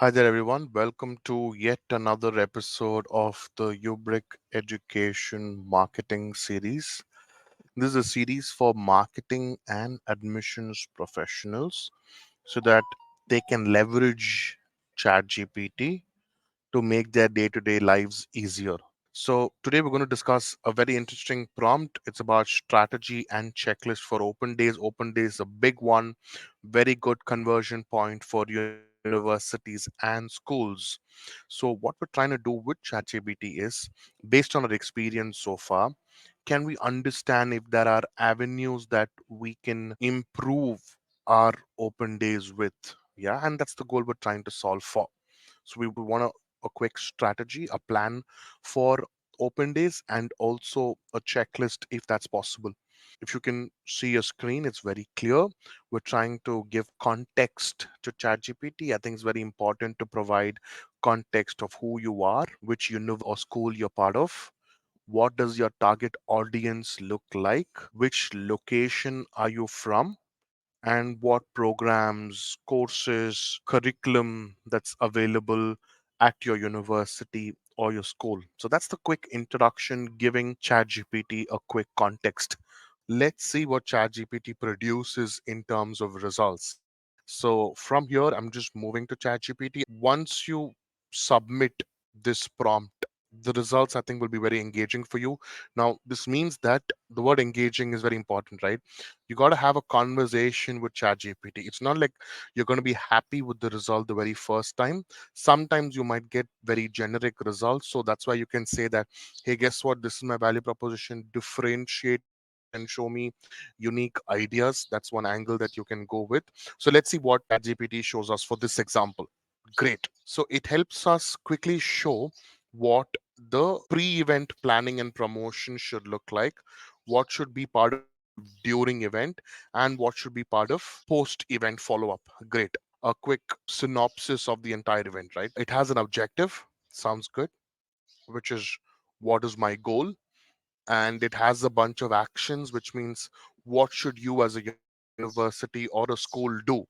Hi there, everyone. Welcome to yet another episode of the UBRIK Education Marketing Series. This is a series for marketing and admissions professionals so that they can leverage ChatGPT to make their day to day lives easier. So, today we're going to discuss a very interesting prompt. It's about strategy and checklist for open days. Open days, a big one, very good conversion point for universities and schools. So, what we're trying to do with ChatGPT is based on our experience so far, can we understand if there are avenues that we can improve our open days with? Yeah, and that's the goal we're trying to solve for. So we want a quick strategy, a plan for open days, and also a checklist if that's possible. If you can see a screen, it's very clear. We're trying to give context to ChatGPT. I think it's very important to provide context of who you are, which university or school you're part of. What does your target audience look like? Which location are you from? And what programs, courses, curriculum that's available at your university or your school. So that's the quick introduction, giving ChatGPT a quick context. Let's see what ChatGPT produces in terms of results. So from here, I'm just moving to ChatGPT. Once you submit this prompt, the results I think will be very engaging for you. Now, this means that the word engaging is very important, right? You got to have a conversation with ChatGPT. It's not like you're going to be happy with the result the very first time. Sometimes you might get very generic results. So that's why you can say that, hey, guess what? This is my value proposition. Differentiate me and show me unique ideas. That's one angle that you can go with. So let's see what ChatGPT shows us for this example. Great. So it helps us quickly show what the pre-event planning and promotion should look like, what should be part of during event, and what should be part of post-event follow-up. Great. A quick synopsis of the entire event, right? It has an objective. Sounds good. Which is what is my goal? And it has a bunch of actions, which means what should you as a university or a school do,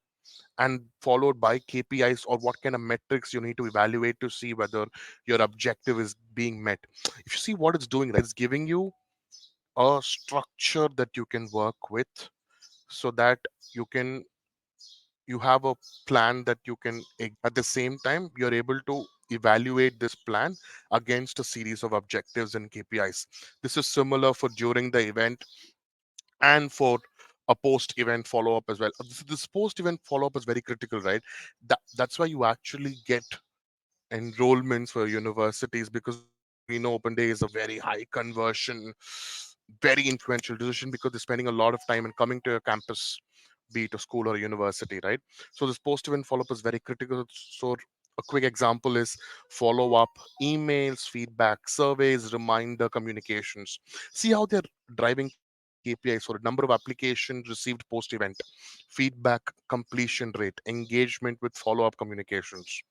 and followed by KPIs or what kind of metrics you need to evaluate to see whether your objective is being met. If you see what it's doing, right, it's giving you a structure that you can work with so that you can you have a plan that you can at the same time you're able to evaluate this plan against a series of objectives and KPIs. This is similar for during the event and for a post event follow up as well. This post event follow up is very critical, right? That's why you actually get enrollments for universities, because we know open day is a very high conversion, very influential decision, because they're spending a lot of time and coming to your campus, be it a school or a university, right? So this post event follow up is very critical. So a quick example is follow up emails, feedback surveys, reminder communications. See how they're driving KPIs for a number of applications received post event, feedback completion rate, engagement with follow up communications.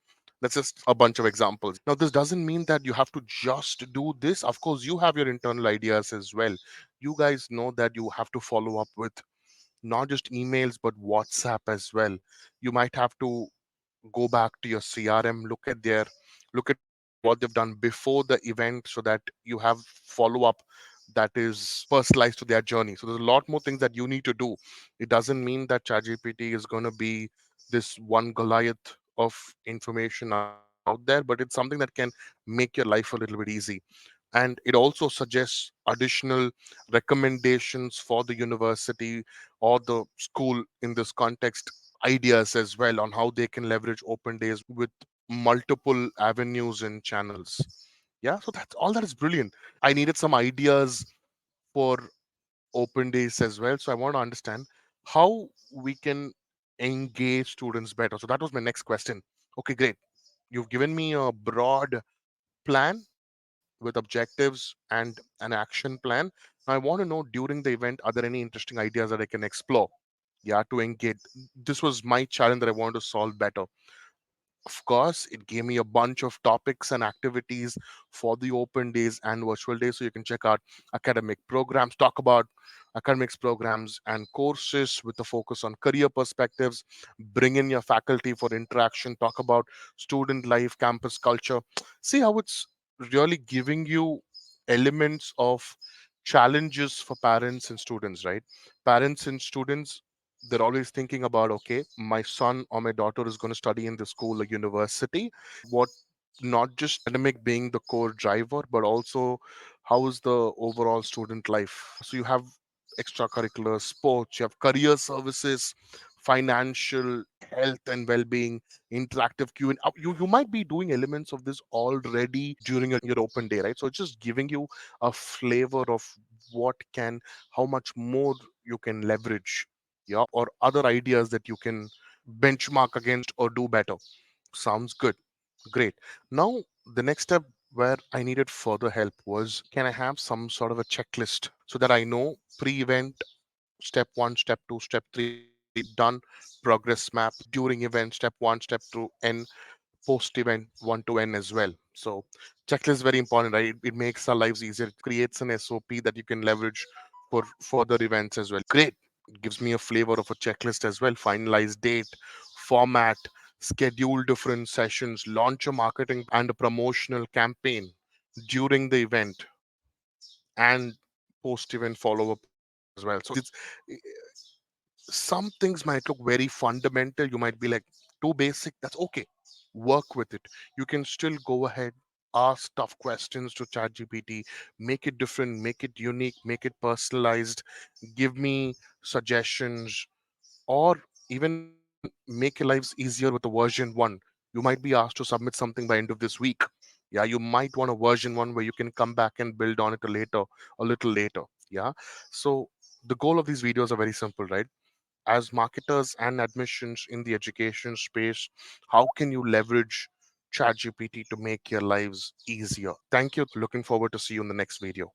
That's just a bunch of examples. Now, this doesn't mean that you have to just do this. Of course, you have your internal ideas as well. You guys know that you have to follow up with not just emails, but WhatsApp as well. You might have to go back to your CRM, look at what they've done before the event so that you have follow up that is personalized to their journey. So there's a lot more things that you need to do. It doesn't mean that ChatGPT is going to be this one Goliath of information out there, but it's something that can make your life a little bit easy. And it also suggests additional recommendations for the university or the school in this context, ideas as well on how they can leverage open days with multiple avenues and channels. Yeah, so that's all. That is brilliant. I needed some ideas for open days as well, so I want to understand how we can engage students better. So that was my next question. Okay, great. You've given me a broad plan with objectives and an action plan. Now I want to know, during the event, are there any interesting ideas that I can explore? Yeah, to engage. This was my challenge that I wanted to solve better. Of course, it gave me a bunch of topics and activities for the open days and virtual days. So you can check out academic programs, talk about academics programs and courses with a focus on career perspectives. Bring in your faculty for interaction, talk about student life, campus culture. See how it's really giving you elements of challenges for parents and students, right? Parents and students, they're always thinking about, okay, my son or my daughter is going to study in the school or university. What, not just academic being the core driver, but also how is the overall student life. So you have extracurricular sports, you have career services, financial, health and well-being, interactive q and you might be doing elements of this already during your open day, right? So it's just giving you a flavor of what can, how much more you can leverage, yeah, or other ideas that you can benchmark against or do better. Sounds good. Great. Now, the next step where I needed further help was, can I have some sort of a checklist so that I know pre event, step one, step two, step three, done, progress map, during event, step one, step two, N, post event 1 to N as well. So, checklist is very important, right? It makes our lives easier. It creates an SOP that you can leverage for further events as well. Great. It gives me a flavor of a checklist as well. Finalize date, format, schedule different sessions, launch a marketing and a promotional campaign during the event, and post event follow up as well. So it's some things might look very fundamental. You might be like, too basic. That's okay. Work with it. You can still go ahead, ask tough questions to ChatGPT, make it different, make it unique, make it personalized, give me suggestions, or even make your lives easier with the version 1. You might be asked to submit something by end of this week. Yeah, you might want a version 1 where you can come back and build on it a little later. Yeah. So the goal of these videos are very simple, right? As marketers and admissions in the education space, how can you leverage ChatGPT to make your lives easier? Thank you. Looking forward to see you in the next video.